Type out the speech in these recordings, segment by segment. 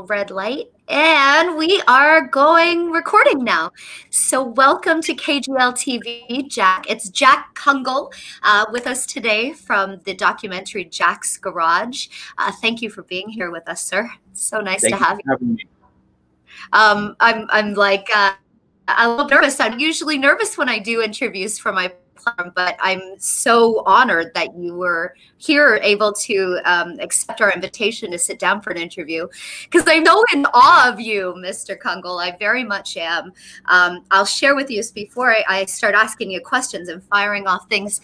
little red light, and we are recording now. So welcome to KGL TV, Jack. It's Jack Kungel with us today from the documentary Jack's Garage. Thank you for being here with us, sir. It's so nice to have you. For having me. I'm like a little nervous. I'm usually nervous when I do interviews for my platform, but I'm so honored that you were here, able to accept our invitation to sit down for an interview, because I'm so in awe of you, Mr. Kungel. I very much am. I'll share with you before I start asking you questions and firing off things.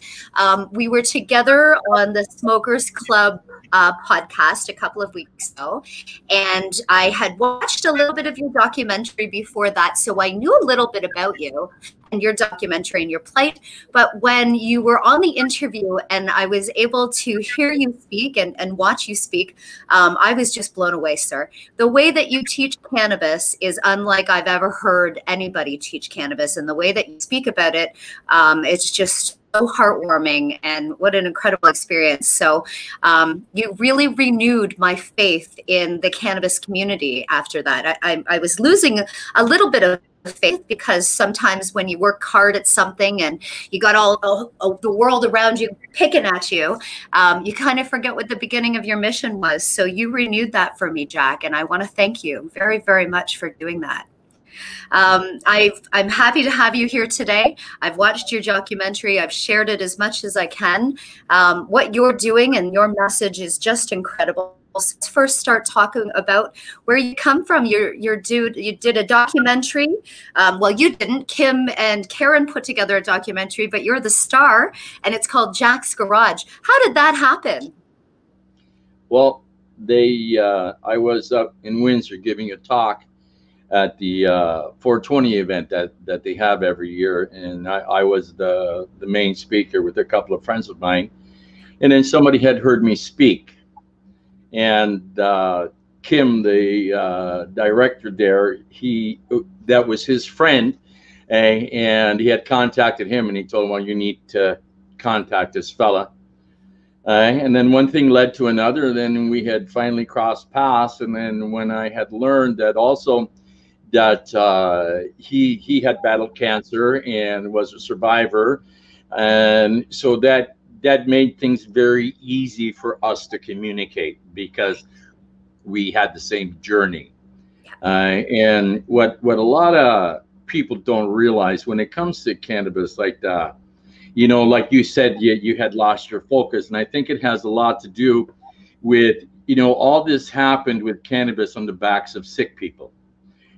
We were together on the Smokers Club podcast a couple of weeks ago, and I had watched a little bit of your documentary before that, so I knew a little bit about you and your documentary and your plight. But when you were on the interview and I was able to hear you speak and watch you speak, I was just blown away, sir. The way that you teach cannabis is unlike I've ever heard anybody teach cannabis, and the way that you speak about it, it's just so heartwarming, and what an incredible experience. So you really renewed my faith in the cannabis community after that. I was losing a little bit of faith, because sometimes when you work hard at something and you got all the world around you picking at you, you kind of forget what the beginning of your mission was. So you renewed that for me, Jack, and I want to thank you very, very much for doing that. I'm happy to have you here today. I've watched your documentary. I've shared it as much as I can. What you're doing and your message is just incredible. Let's first start talking about where you come from. You did a documentary. Well, you didn't. Kim and Karen put together a documentary, but you're the star, and it's called Jack's Garage. How did that happen? Well, I was up in Windsor giving a talk at the 420 event that they have every year, and I was the main speaker with a couple of friends of mine, and then somebody had heard me speak, and Kim, the director there, that was his friend, and he had contacted him, and he told him, well, you need to contact this fella. And then one thing led to another. Then we had finally crossed paths, and then when I had learned that also that he had battled cancer and was a survivor, and so that made things very easy for us to communicate, because we had the same journey. And what a lot of people don't realize when it comes to cannabis, like that, you know, like you said, you had lost your focus, and I think it has a lot to do with, you know, all this happened with cannabis on the backs of sick people.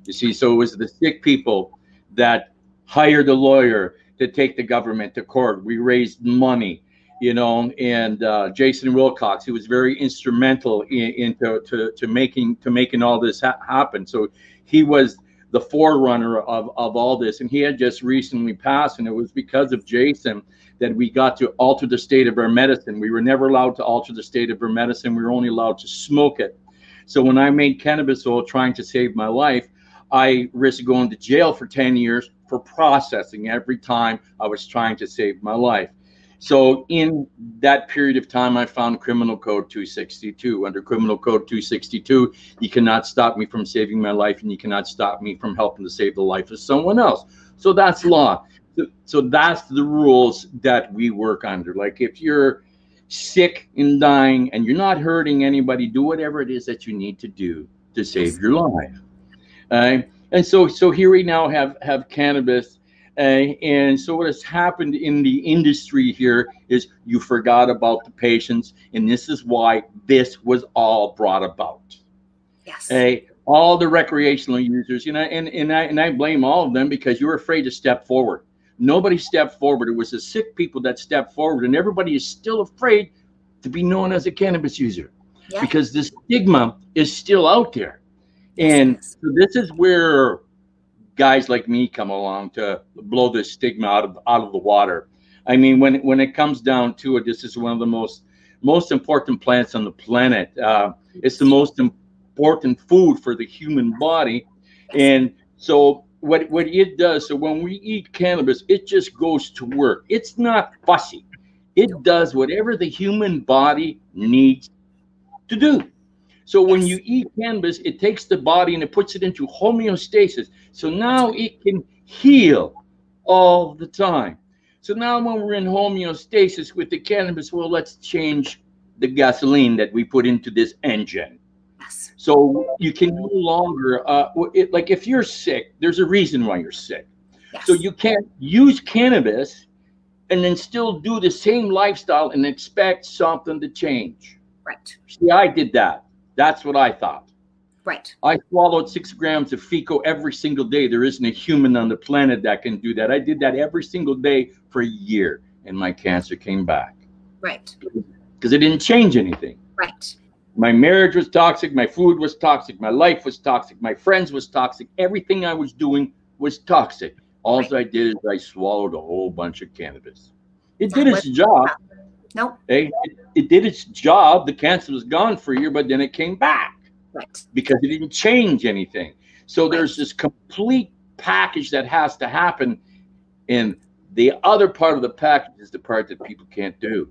You see, so it was the sick people that hired a lawyer to take the government to court. We raised money, you know, and Jason Wilcox, he was very instrumental into making all this happen. So he was the forerunner of all this, and he had just recently passed, and it was because of Jason that we got to alter the state of our medicine. We were never allowed to alter the state of our medicine. We were only allowed to smoke it. So when I made cannabis oil trying to save my life, I risked going to jail for 10 years for processing every time I was trying to save my life. So in that period of time, I found Criminal Code 262. Under Criminal Code 262, you cannot stop me from saving my life, and you cannot stop me from helping to save the life of someone else. So that's law. So that's the rules that we work under. Like, if you're sick and dying and you're not hurting anybody, do whatever it is that you need to do to save your life. And so here we now have cannabis, and so what has happened in the industry here is you forgot about the patients, and this is why this was all brought about. Yes. All the recreational users, you know, and I blame all of them, because you were afraid to step forward. Nobody stepped forward. It was the sick people that stepped forward, and everybody is still afraid to be known as a cannabis user, because the stigma is still out there. And so this is where guys like me come along to blow this stigma out of the water. I mean, when it comes down to it, this is one of the most important plants on the planet. It's the most important food for the human body. And so what it does, so when we eat cannabis, it just goes to work. It's not fussy. It does whatever the human body needs to do. So when you eat cannabis, it takes the body and it puts it into homeostasis. So now it can heal all the time. So now when we're in homeostasis with the cannabis, well, let's change the gasoline that we put into this engine. Yes. So you can no longer, like if you're sick, there's a reason why you're sick. Yes. So you can't use cannabis and then still do the same lifestyle and expect something to change. Right. See, I did that. That's what I thought. Right. I swallowed 6 grams of FICO every single day. There isn't a human on the planet that can do that. I did that every single day for a year, and my cancer came back. Right. Because it didn't change anything. Right. My marriage was toxic. My food was toxic. My life was toxic. My friends was toxic. Everything I was doing was toxic. All I did is I swallowed a whole bunch of cannabis. It did its job. Nope. It did its job. The cancer was gone for a year, but then it came back. Right. Because it didn't change anything. So there's this complete package that has to happen. And the other part of the package is the part that people can't do.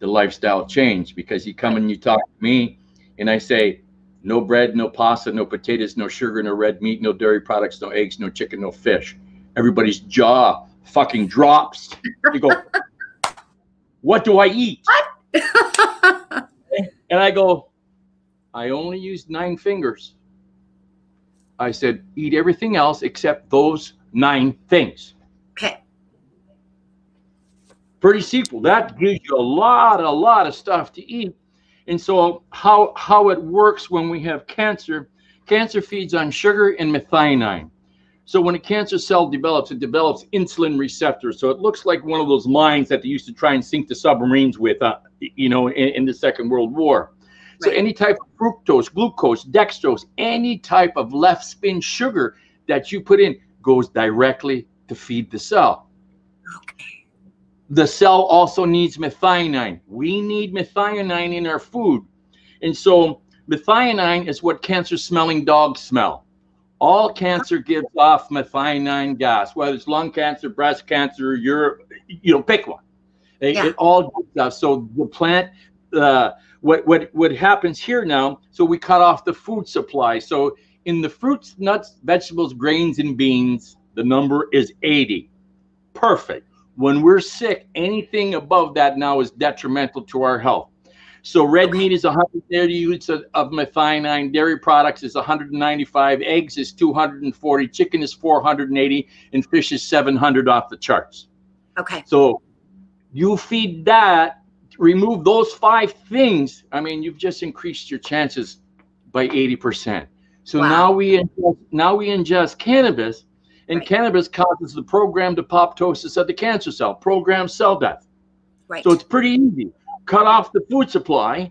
The lifestyle change. Because you come and you talk to me and I say, no bread, no pasta, no potatoes, no sugar, no red meat, no dairy products, no eggs, no chicken, no fish. Everybody's jaw fucking drops. You go, what do I eat? What? And I go, I only used 9 fingers. I said, eat everything else except those 9 things. Okay. Pretty simple. That gives you a lot of stuff to eat. And so how it works when we have cancer feeds on sugar and methionine. So when a cancer cell develops, it develops insulin receptors. So it looks like one of those mines that they used to try and sink the submarines with, in the Second World War. So any type of fructose, glucose, dextrose, any type of left spin sugar that you put in goes directly to feed the cell. Okay. The cell also needs methionine. We need methionine in our food. And so methionine is what cancer-smelling dogs smell. All cancer gives off methionine gas, whether it's lung cancer, breast cancer, pick one. It all gives off. So the plant, what happens here now, so we cut off the food supply. So in the fruits, nuts, vegetables, grains, and beans, the number is 80. Perfect. When we're sick, anything above that now is detrimental to our health. So red meat is 130 units of methionine, dairy products is 195, eggs is 240, chicken is 480, and fish is 700 off the charts. Okay. So you feed that, remove those 5 things, I mean, you've just increased your chances by 80%. So now we ingest cannabis. And cannabis causes the programmed apoptosis of the cancer cell, programmed cell death. Right. So it's pretty easy. Cut off the food supply,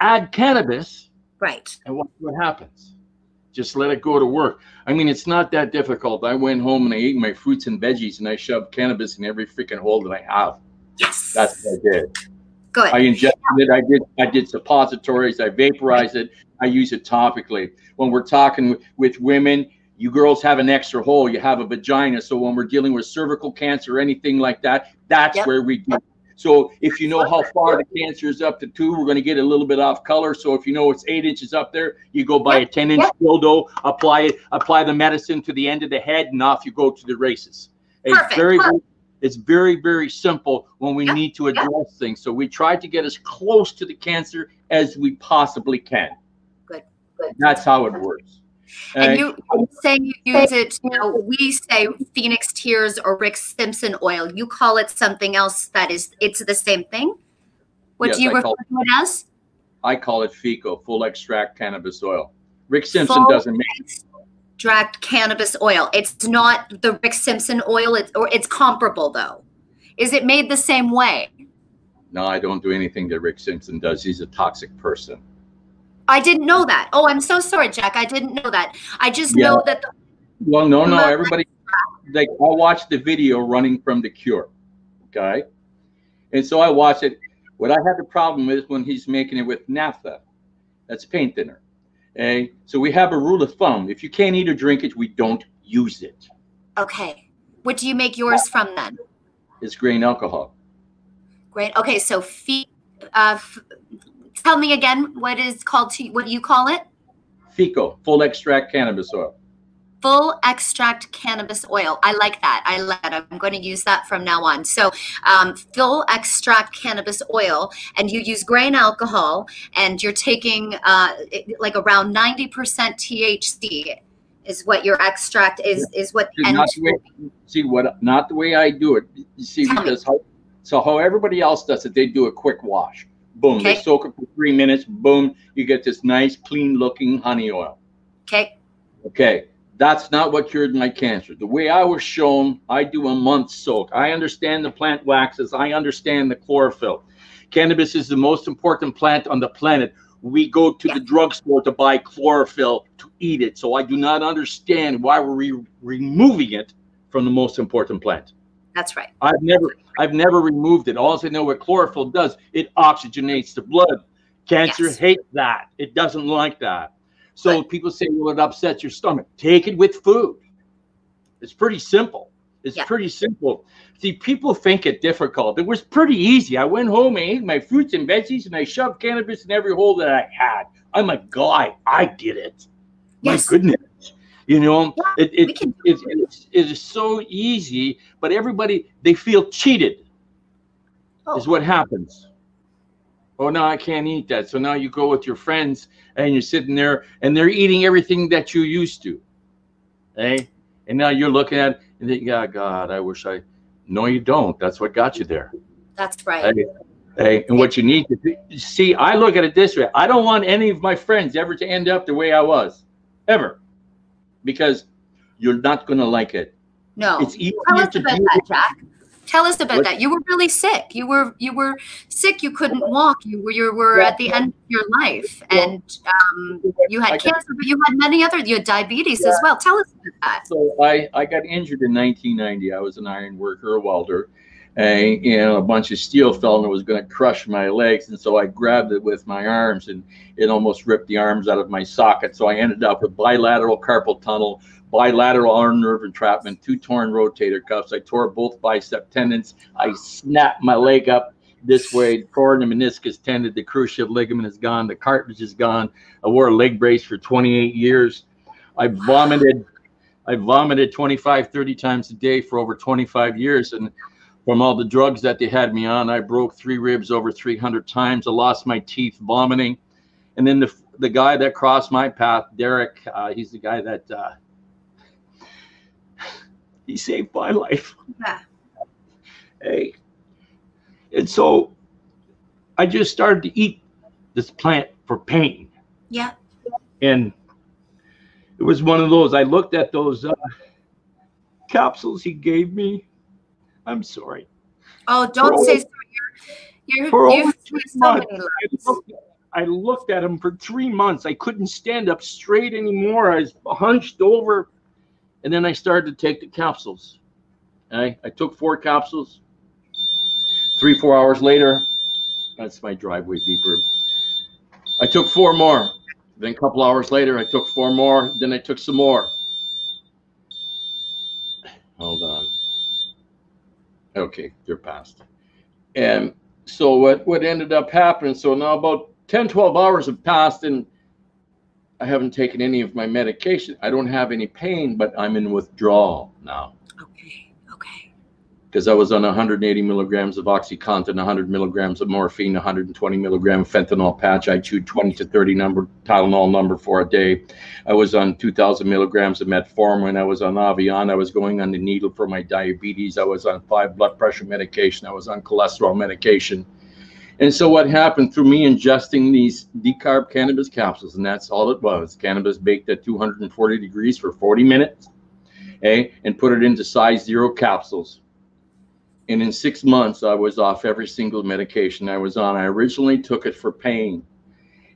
add cannabis. Right. And what happens? Just let it go to work. I mean, it's not that difficult. I went home and I ate my fruits and veggies and I shoved cannabis in every freaking hole that I have. Yes. That's what I did. Good. I injected it. I did suppositories. I vaporized it. I use it topically. When we're talking with women, you girls have an extra hole, you have a vagina. So when we're dealing with cervical cancer or anything like that, that's where we do. So if you know how far the cancer is up to 2, we're going to get a little bit off color. So if you know it's 8 inches up there, you go buy a 10-inch dildo, apply the medicine to the end of the head, and off you go to the races. It's very, very simple when we need to address things. So we try to get as close to the cancer as we possibly can. Good. That's how it works. And you say you use it, we say Phoenix Tears or Rick Simpson oil. You call it something else it's the same thing? What do you refer to it as? I call it FICO, full extract cannabis oil. Rick Simpson doesn't make it. Extract cannabis oil. It's not the Rick Simpson oil, it's comparable though. Is it made the same way? No, I don't do anything that Rick Simpson does. He's a toxic person. I didn't know that. Oh, I'm so sorry, Jack. I didn't know that. I just know that. Well, no. Everybody, I watched the video running from the cure. Okay. And so I watched it. What I had the problem is when he's making it with naphtha. That's paint thinner. Okay. So we have a rule of thumb. If you can't eat or drink it, we don't use it. Okay. What do you make yours from then? It's grain alcohol. Great. Okay. So Tell me again, what do you call it? FECO, full extract cannabis oil. Full extract cannabis oil. I like that. I like that. I'm going to use that from now on. So full extract cannabis oil, and you use grain alcohol, and you're taking like around 90% THC is what your extract is what the end. Not the way I do it. You see, Tell because how everybody else does it, they do a quick wash. Boom, okay. They soak it for 3 minutes. Boom, you get this nice, clean looking honey oil. Okay. That's not what cured my cancer. The way I was shown, I do a month soak. I understand the plant waxes. I understand the chlorophyll. Cannabis is the most important plant on the planet. We go to the drugstore to buy chlorophyll to eat it. So I do not understand why we're removing it from the most important plant. That's right. I've never removed it. All I know what chlorophyll does, it oxygenates the blood. Cancer hates that. It doesn't like that. So people say, well, it upsets your stomach. Take it with food. It's pretty simple. It's pretty simple. See, people think it difficult. It was pretty easy. I went home and ate my fruits and veggies, and I shoved cannabis in every hole that I had. I'm a guy. I did it. My goodness. You know, it is so easy, but everybody, they feel cheated is what happens. Oh, no, I can't eat that. So now you go with your friends and you're sitting there and they're eating everything that you used to. Hey? And now you're looking at it and think, yeah, God, I wish I. No, you don't. That's what got you there. That's right. Hey, and what you need to do, see, I look at it this way. I don't want any of my friends ever to end up the way I was, ever, because you're not going to like it. No. It's easier Tell us to about do that, Jack. Tell us about that. You were really sick. You were sick. You couldn't walk. You were at the end of your life, and you had cancer, but you had many other. You had diabetes as well. Tell us about that. So I got injured in 1990. I was an iron worker, a welder, and a bunch of steel fell and it was going to crush my legs, and so I grabbed it with my arms, and it almost ripped the arms out of my socket. So I ended up with bilateral carpal tunnel, bilateral arm nerve entrapment, 2 torn rotator cuffs. I tore both bicep tendons. I snapped my leg up this way, torn the meniscus tendon. The cruciate ligament is gone. The cartilage is gone. I wore a leg brace for 28 years. I vomited 25, 30 times a day for over 25 years. And from all the drugs that they had me on, I broke 3 ribs over 300 times. I lost my teeth vomiting. And then the guy that crossed my path, Derek, he's the guy that he saved my life. Yeah. Hey. And so I just started to eat this plant for pain. Yeah. And it was one of those, I looked at those capsules he gave me. I'm sorry. Oh, don't say so. You've so many lives. I looked at him for 3 months. I couldn't stand up straight anymore. I was hunched over. And then I started to take the capsules. I took 4 capsules. 3-4 hours later, that's my driveway beeper. I took 4 more. Then a couple hours later, I took 4 more. Then I took some more. Hold on. Okay, they're passed. And so what ended up happening, so now about 10, 12 hours have passed, and I haven't taken any of my medication. I don't have any pain, but I'm in withdrawal now. Okay. Because I was on 180 milligrams of OxyContin, 100 milligrams of morphine, 120 milligram fentanyl patch. I chewed 20 to 30 Tylenol number for a day. I was on 2,000 milligrams of metformin. I was on Avion. I was going on the needle for my diabetes. I was on 5 blood pressure medication. I was on cholesterol medication. And so what happened through me ingesting these Decarb Cannabis capsules, and that's all it was, cannabis baked at 240 degrees for 40 minutes, and put it into size 0 capsules. And in 6 months, I was off every single medication I was on. I originally took it for pain.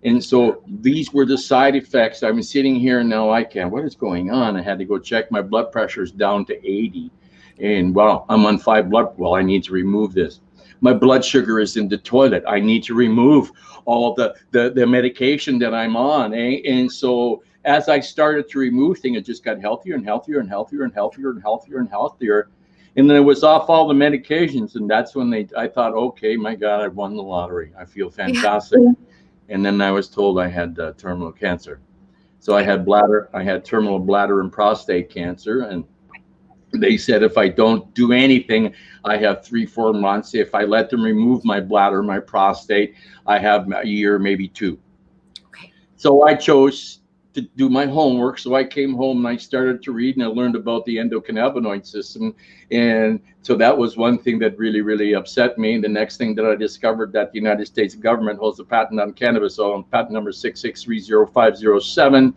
And so these were the side effects. I'm sitting here and now what is going on? I had to go check my blood pressures down to 80. And well, I'm on 5 I need to remove this. My blood sugar is in the toilet. I need to remove all the medication that I'm on. And so as I started to remove things, it just got healthier and healthier and healthier and healthier and healthier and healthier. And then it was off all the medications. And that's when I thought, okay, my God, I won the lottery. I feel fantastic. Yeah. and then I was told I had terminal cancer. So I had terminal bladder and prostate cancer, and they said if I don't do anything, I have 3-4 months. If I let them remove my bladder, my prostate, I have a year, maybe 2. Okay. So I chose to do my homework. So I came home and I started to read, and I learned about the endocannabinoid system. And so that was one thing that really, really upset me. The next thing that I discovered, that the United States government holds a patent on cannabis, on patent number 6630507,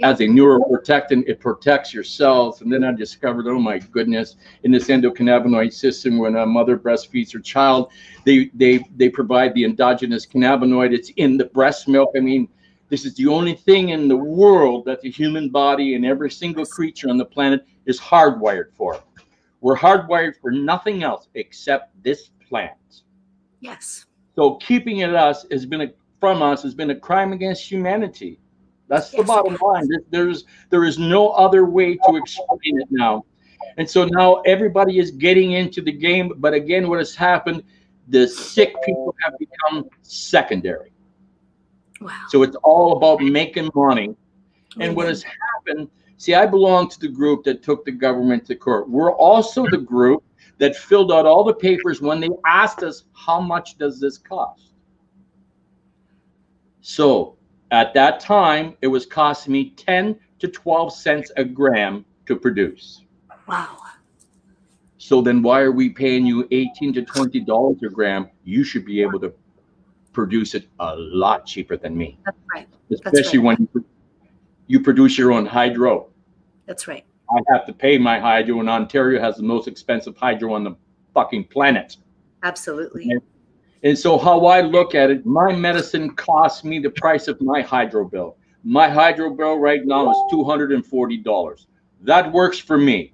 as a neuroprotectant. It protects your cells. And then I discovered, oh my goodness, in this endocannabinoid system, when a mother breastfeeds her child, they provide the endogenous cannabinoid. It's in the breast milk. I mean, this is the only thing in the world that the human body and every single creature on the planet is hardwired for. We're hardwired for nothing else except this plant. Yes. So keeping it from us has been a crime against humanity. That's the bottom line. There is no other way to explain it now. And so now everybody is getting into the game. But again, what has happened, the sick people have become secondary. Wow. So it's all about making money. And what has happened, see, I belong to the group that took the government to court. We're also the group that filled out all the papers when they asked us, how much does this cost? So at that time, it was costing me 10 to 12 cents a gram to produce. Wow. So then why are we paying you $18 to $20 a gram? You should be able to produce it a lot cheaper than me. That's right. Especially when you produce your own hydro. That's right. I have to pay my hydro, and Ontario has the most expensive hydro on the fucking planet. Absolutely. And so how I look at it, my medicine costs me the price of my hydro bill. My hydro bill right now is $240. That works for me.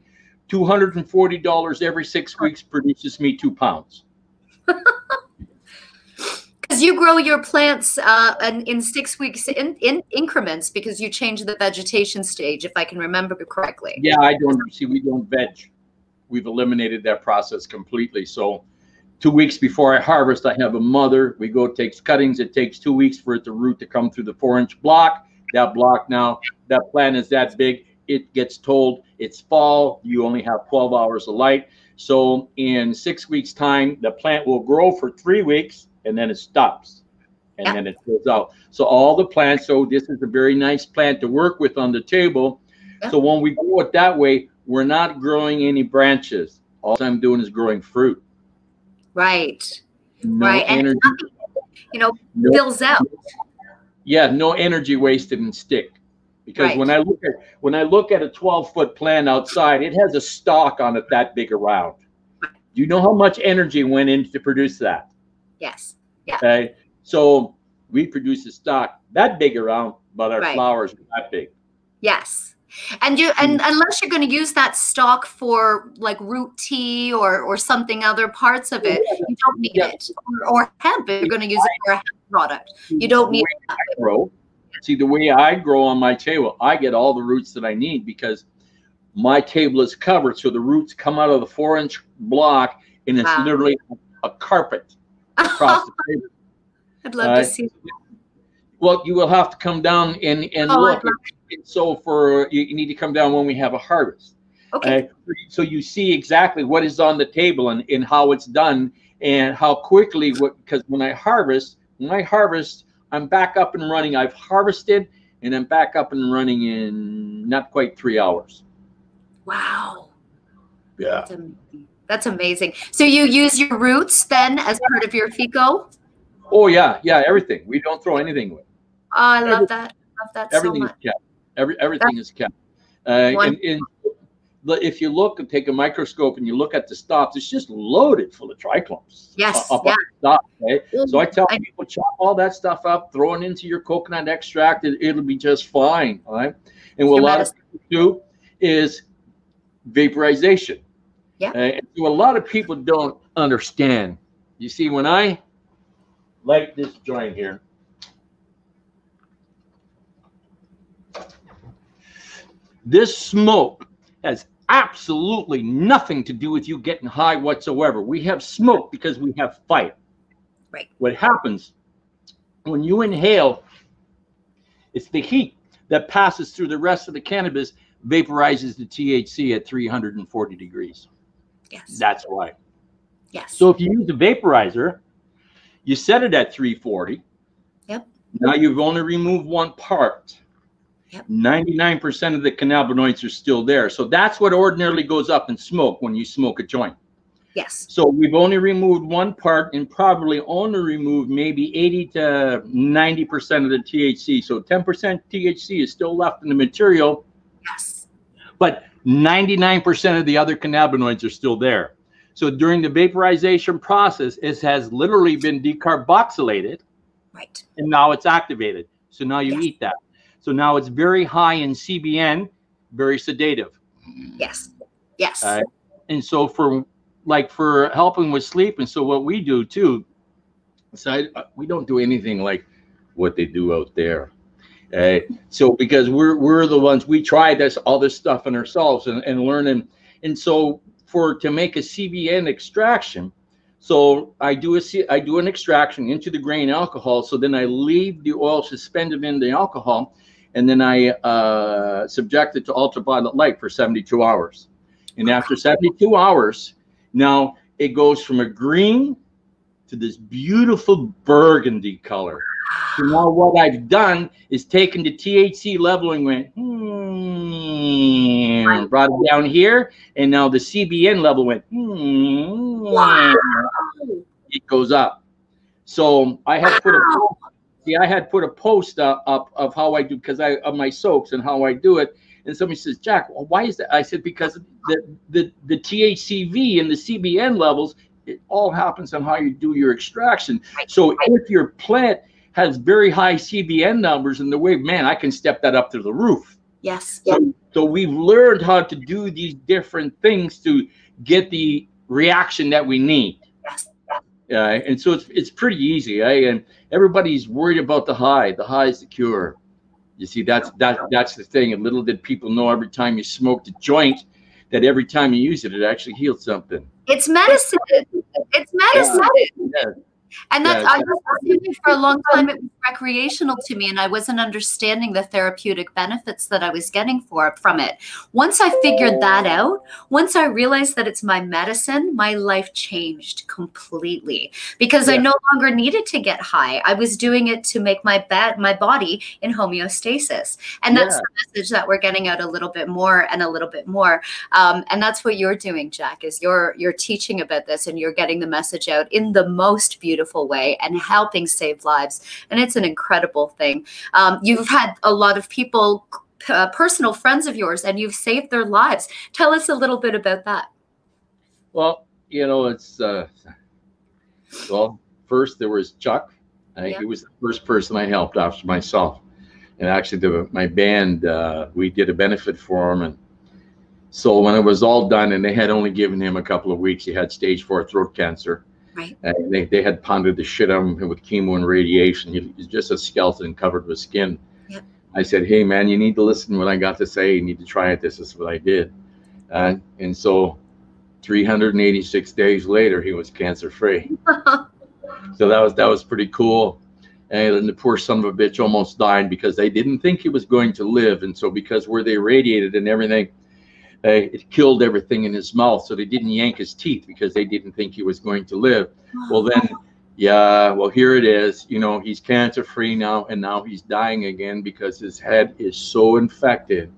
$240 every 6 weeks produces me 2 pounds. Because you grow your plants in 6 weeks in increments, because you change the vegetation stage, if I can remember correctly. Yeah, we don't veg. We've eliminated that process completely. So 2 weeks before I harvest, I have a mother. We go, takes cuttings. It takes 2 weeks for it to root to come through the 4-inch block. That block now, that plant is that big. It gets told it's fall. You only have 12 hours of light. So in 6 weeks' time, the plant will grow for 3 weeks, and then it stops, and then it goes out. So all the plants, so this is a very nice plant to work with on the table. So when we go it that way, we're not growing any branches. All I'm doing is growing fruit. Right. No energy. And fills out. Yeah, no energy wasted in stick. Because when I look at a 12-foot plant outside, it has a stalk on it that big around. Do you know how much energy went in to produce that? Yes. Yeah. Okay. So we produce a stalk that big around, but our flowers are that big. Yes. And unless you're going to use that stalk for like root tea or something, other parts of it, you don't need it. Or hemp, if you're going to use it for a hemp product, you don't need it. See, the way I grow on my table, I get all the roots that I need because my table is covered. So the roots come out of the 4-inch block, and it's literally a carpet across the table. I'd love to see that. Well, you will have to come down and look. So you need to come down when we have a harvest. Okay. So you see exactly what is on the table and how it's done and how quickly. Because when I harvest, I'm back up and running. I've harvested and I'm back up and running in not quite 3 hours. Wow. Yeah. That's amazing. So you use your roots then as part of your FICO? Oh yeah, everything. We don't throw anything away. Oh, I love that. Everything so much. Is kept. Everything is kept. If you look and take a microscope and you look at the stops, it's just loaded full of trichomes. Yes. Up on the top, okay? So I tell people, chop all that stuff up, throw it into your coconut extract, it'll be just fine. All right. And what a lot of people do is vaporization. Yeah. And so a lot of people don't understand. You see, when I light this joint here, this smoke has absolutely nothing to do with you getting high whatsoever. We have smoke because we have fire. Right. What happens When you inhale, it's the heat that passes through the rest of the cannabis, vaporizes the THC at 340 degrees. Yes. That's why. Yes. So if you use the vaporizer, you set it at 340. Yep. Now you've only removed one part. Yep. 99% of the cannabinoids are still there. So that's what ordinarily goes up in smoke when you smoke a joint. Yes. So we've only removed one part and probably only removed maybe 80 to 90% of the THC. So 10% THC is still left in the material. Yes. But 99% of the other cannabinoids are still there. So during the vaporization process, it has literally been decarboxylated. Right. And now it's activated. So now you Yes. eat that. So now it's very high in CBN, very sedative. Yes. Yes. And so for helping with sleep, and so what we do too, so we don't do anything like what they do out there. So because we're the ones, we try all this stuff on ourselves and learn, and so to make a CBN extraction, so I do an extraction into the grain alcohol. So then I leave the oil suspended in the alcohol, and then I subject it to ultraviolet light for 72 hours. And after 72 hours, now it goes from a green to this beautiful burgundy color. So now what I've done is taken the THC level and went, brought it down here, and now the CBN level went, Wow. It goes up. So I had put a post up of how I do, because of my soaps and how I do it. And somebody says, Jack, well, why is that? I said, because the THCV and the CBN levels, it all happens on how you do your extraction. So if your plant has very high CBN numbers in the way, man, I can step that up to the roof. Yes. So we've learned how to do these different things to get the reaction that we need. Yes. And so it's pretty easy. And everybody's worried about the high. The high is the cure. You see, that's the thing. And little did people know, every time you smoked a joint, that every time you use it, it actually heals something. It's medicine. It's medicine. Yeah. And that's, I was thinking for a long time, it was recreational to me, and I wasn't understanding the therapeutic benefits that I was getting from it. Once I figured that out, once I realized that it's my medicine, my life changed completely, because I no longer needed to get high. I was doing it to make my body in homeostasis. And that's the message that we're getting out a little bit more and a little bit more. And that's what you're doing, Jack, is you're teaching about this, and you're getting the message out in the most beautiful way and helping save lives. And it's an incredible thing. You've had a lot of people, personal friends of yours, and you've saved their lives. Tell us a little bit about that. Well, it's first there was Chuck. He was the first person I helped after myself. And actually my band, we did a benefit for him. And so when it was all done, and they had only given him a couple of weeks, he had stage 4 throat cancer. Right. And they had pounded the shit out of him with chemo and radiation. He's just a skeleton covered with skin. Yep. I said, hey, man, you need to listen to what I got to say. You need to try it. This is what I did. And so 386 days later, he was cancer-free. So that was pretty cool. And the poor son of a bitch almost died because they didn't think he was going to live. And so because where they radiated and everything, it killed everything in his mouth. So they didn't yank his teeth because they didn't think he was going to live. Well, then, here it is. He's cancer-free now, and now he's dying again because his head is so infected.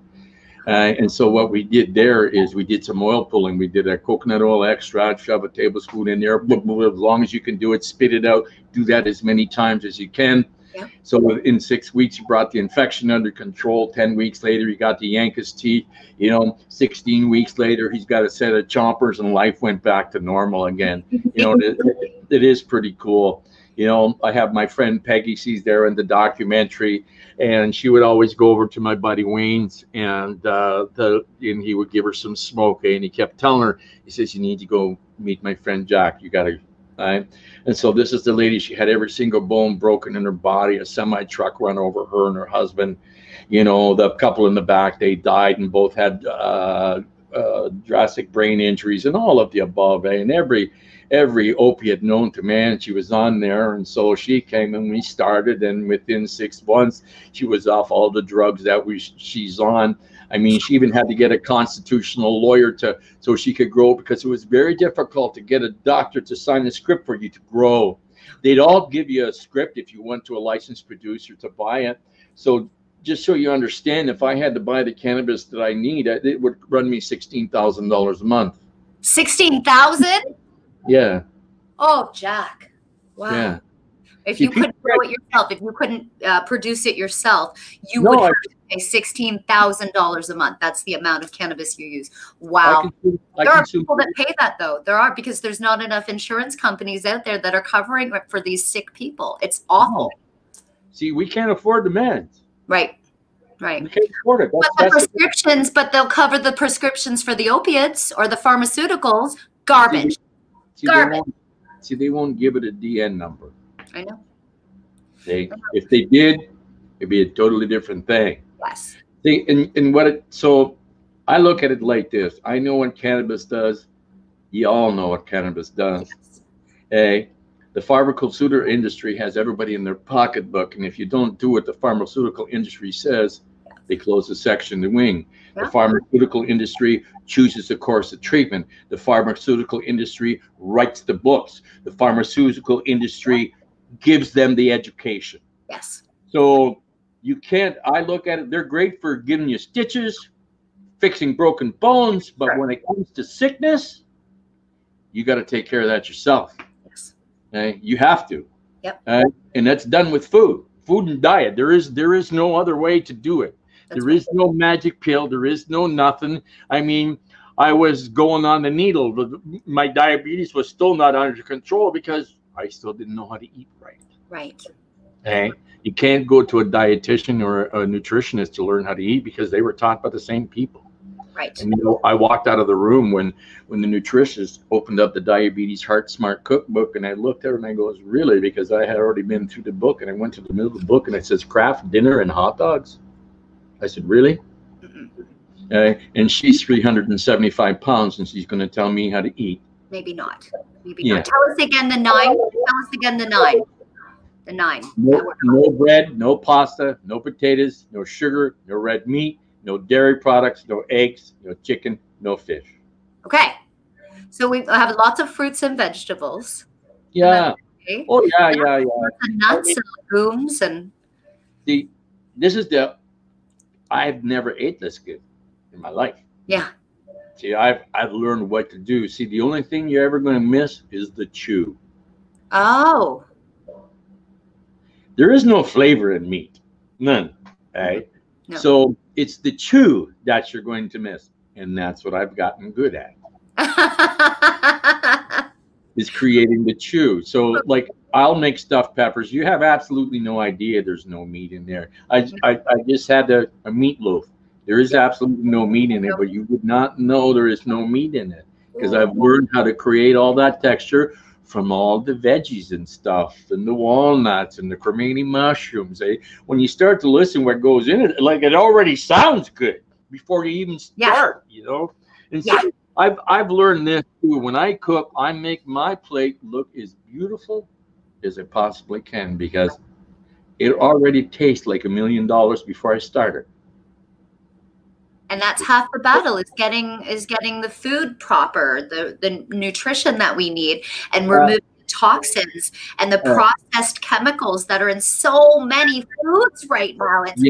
And so what we did there is we did some oil pulling. We did a coconut oil extract, shove a tablespoon in there, as long as you can do it, spit it out, do that as many times as you can. Yeah. So in 6 weeks, he brought the infection under control. 10 weeks later, he got to yank his teeth. 16 weeks later, he's got a set of chompers, and life went back to normal again. It is pretty cool. I have my friend Peggy, she's there in the documentary, and she would always go over to my buddy Wayne's, and he would give her some smoke, and he kept telling her, he says, you need to go meet my friend Jack. You got to. And so this is the lady. She had every single bone broken in her body. A semi truck run over her and her husband. The couple in the back, they died, and both had drastic brain injuries and all of the above. And every opiate known to man. She was on there, and so she came and we started, and within 6 months she was off all the drugs that she's on. I mean, she even had to get a constitutional lawyer so she could grow, because it was very difficult to get a doctor to sign a script for you to grow. They'd all give you a script if you went to a licensed producer to buy it. So just so you understand, if I had to buy the cannabis that I need, it would run me $16,000 a month. 16,000? Yeah. Oh, Jack. Wow. Yeah. If you couldn't grow it yourself, if you couldn't produce it yourself, you would have to pay $16,000 a month. That's the amount of cannabis you use. Wow. There are people that pay that, though. There are, because there's not enough insurance companies out there that are covering it for these sick people. It's awful. No. See, we can't afford the meds. Right. Right. We can't afford it. But they'll cover the prescriptions for the opiates or the pharmaceuticals. Garbage. Garbage. They won't give it a DN number. I know. If they did, it'd be a totally different thing. Yes. So I look at it like this. I know what cannabis does. You all know what cannabis does. Yes. The pharmaceutical industry has everybody in their pocketbook, and if you don't do what the pharmaceutical industry says, they close the section, the wing. Yeah. The pharmaceutical industry chooses the course of treatment. The pharmaceutical industry writes the books. The pharmaceutical industry gives them the education. Yes. So you can't, I look at it, they're great for giving you stitches, fixing broken bones, but when it comes to sickness, you got to take care of that yourself. Yes. Okay? You have to. Yep. And that's done with food and diet. There is no other way to do it. There is no magic pill. There is no nothing. I mean, I was going on the needle, but my diabetes was still not under control because I still didn't know how to eat right. Right. Okay. You can't go to a dietitian or a nutritionist to learn how to eat because they were taught by the same people. Right. And I walked out of the room when the nutritionist opened up the Diabetes Heart Smart Cookbook, and I looked at her and I goes, really? Because I had already been through the book, and I went to the middle of the book and it says craft dinner and hot dogs. I said, really? And she's 375 pounds, and she's going to tell me how to eat. Maybe not. Maybe not. Tell us again the 9. Tell us again the 9. The 9. No bread, no pasta, no potatoes, no sugar, no red meat, no dairy products, no eggs, no chicken, no fish. Okay. So we have lots of fruits and vegetables. Yeah. Okay. Oh, yeah. Nuts and legumes and. See, I've never ate this good in my life. Yeah. See, I've learned what to do. See, the only thing you're ever going to miss is the chew. Oh. There is no flavor in meat. None. Right? No. So it's the chew that you're going to miss. And that's what I've gotten good at. Is creating the chew. So like I'll make stuffed peppers. You have absolutely no idea there's no meat in there. I just had a meatloaf. There is absolutely no meat in it, but you would not know there is no meat in it because I've learned how to create all that texture from all the veggies and stuff and the walnuts and the cremini mushrooms. When you start to listen what goes in it, like it already sounds good before you even start, you know? And so I've learned this too. When I cook, I make my plate look as beautiful as it possibly can because it already tastes like $1 million before I started. And that's half the battle is getting the food proper, the nutrition that we need, and removing toxins and the processed chemicals that are in so many foods right now. It's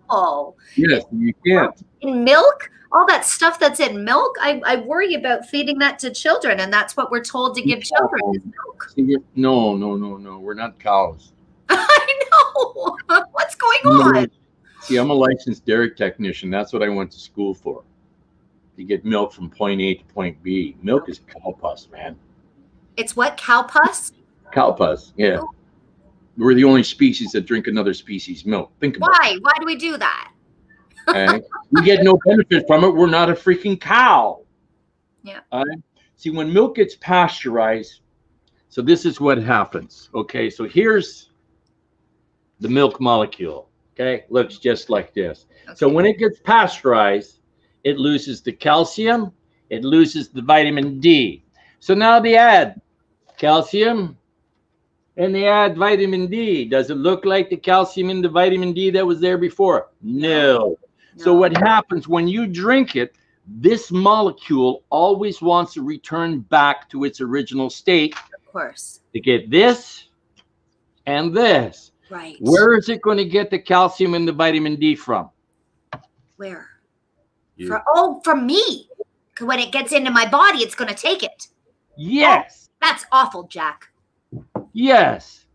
awful. Yes, you can't. In milk, all that stuff that's in milk, I worry about feeding that to children, and that's what we're told to give children is milk. No. We're not cows. I know. What's going on? See, I'm a licensed dairy technician. That's what I went to school for. To get milk from point A to point B. Milk is cow pus, man. It's what? Cow pus? Cow pus, yeah. Oh. We're the only species that drink another species' milk. Think about it. Why do we do that? Okay. We get no benefit from it. We're not a freaking cow. Yeah. See, when milk gets pasteurized, so this is what happens. Okay, so here's the milk molecule. Okay, looks just like this. Okay. So when it gets pasteurized, it loses the calcium, it loses the vitamin D. So now they add calcium, and they add vitamin D. Does it look like the calcium in the vitamin D that was there before? No. So what happens when you drink it, this molecule always wants to return back to its original state. Of course. To get this and this. Right. Where is it going to get the calcium and the vitamin D from? Where? You. From me. When it gets into my body, it's going to take it. Yes. Oh, that's awful, Jack. Yes.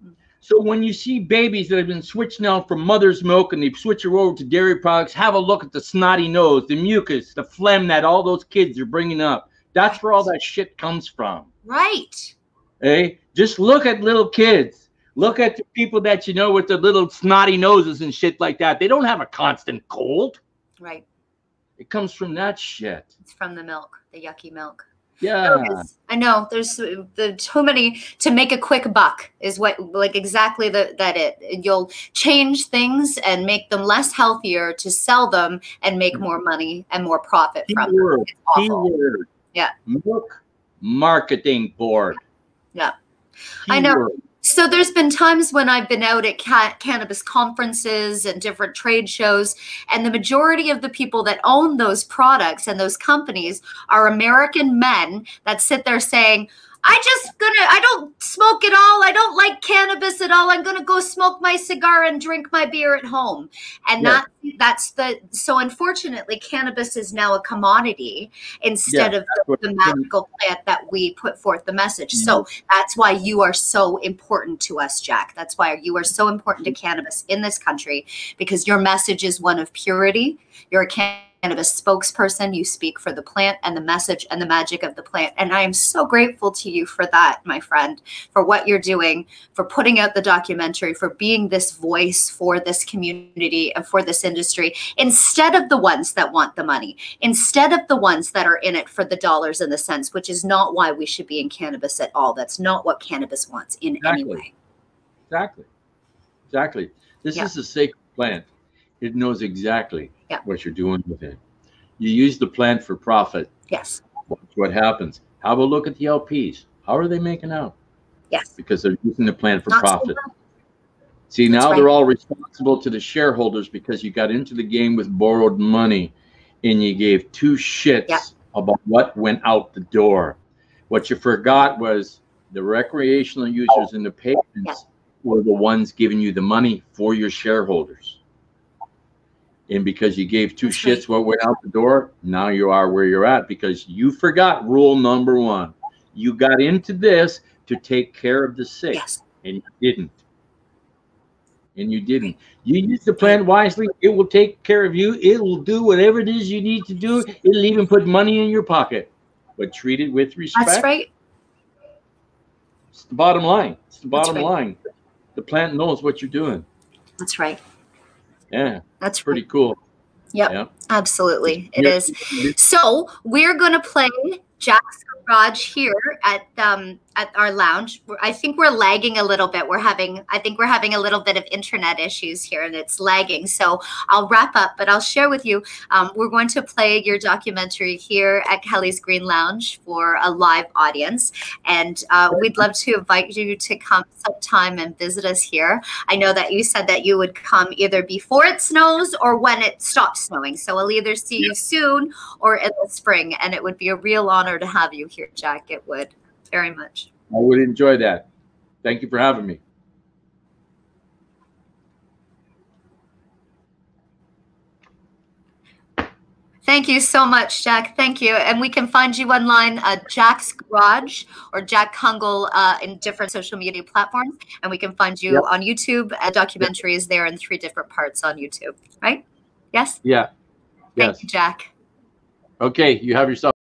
So when you see babies that have been switched now from mother's milk and they switch her over to dairy products, have a look at the snotty nose, the mucus, the phlegm that all those kids are bringing up. That's where all that shit comes from. Right. Hey, just look at little kids. Look at the people that you know with the little snotty noses and shit like that. They don't have a constant cold. Right. It comes from that shit. It's from the milk, the yucky milk. Yeah. I know. There's too many to make a quick buck is what, like, exactly you'll change things and make them less healthier to sell them and make more money and more profit from them. It's awful. Keyword. Yeah. Milk Marketing Board. Yeah. Keyword. I know. So there's been times when I've been out at cannabis conferences and different trade shows, and the majority of the people that own those products and those companies are American men that sit there saying, I don't smoke at all. I don't like cannabis at all. I'm going to go smoke my cigar and drink my beer at home. And so unfortunately, cannabis is now a commodity instead of the magical plant that we put forth the message. So that's why you are so important to us, Jack. That's why you are so important to cannabis in this country, because your message is one of purity. You're a cannabis spokesperson. You speak for the plant and the message and the magic of the plant. And I am so grateful to you for that, my friend, for what you're doing, for putting out the documentary, for being this voice for this community and for this industry, instead of the ones that want the money, instead of the ones that are in it for the dollars and the cents, which is not why we should be in cannabis at all. That's not what cannabis wants in any way. Exactly. This is a sacred plant. It knows exactly what you're doing with it. You use the plant for profit. Yes. Watch what happens. Have a look at the LPs. How are they making out? Yes. Because they're using the plant for profit. See, now they're all responsible to the shareholders because you got into the game with borrowed money and you gave two shits about what went out the door. What you forgot was the recreational users and the patients were the ones giving you the money for your shareholders. And because you gave two shits what went out the door, now you are where you're at because you forgot rule number one. You got into this to take care of the sick, and you didn't. You use the plant wisely. It will take care of you. It will do whatever it is you need to do. It'll even put money in your pocket, but treat it with respect. That's right. It's the bottom line. It's the bottom line. The plant knows what you're doing. That's right. Yeah, that's pretty cool. Yep, absolutely. It is. So we're going to play Jack's Garage here at our lounge. I think we're lagging a little bit. I think we're having a little bit of internet issues here and it's lagging. So I'll wrap up, but I'll share with you. We're going to play your documentary here at Kelly's Green Lounge for a live audience. And we'd love to invite you to come sometime and visit us here. I know that you said that you would come either before it snows or when it stops snowing. So we'll either see you soon or in the spring. And it would be a real honor to have you here, Jack. It would. Very much. I would enjoy that. Thank you for having me. Thank you so much, Jack. Thank you. And we can find you online at Jack's Garage or Jack Kungel in different social media platforms. And we can find you on YouTube. A documentary is there in 3 different parts on YouTube, right? Yes? Yeah. Thank you, Jack. Okay. You have yourself.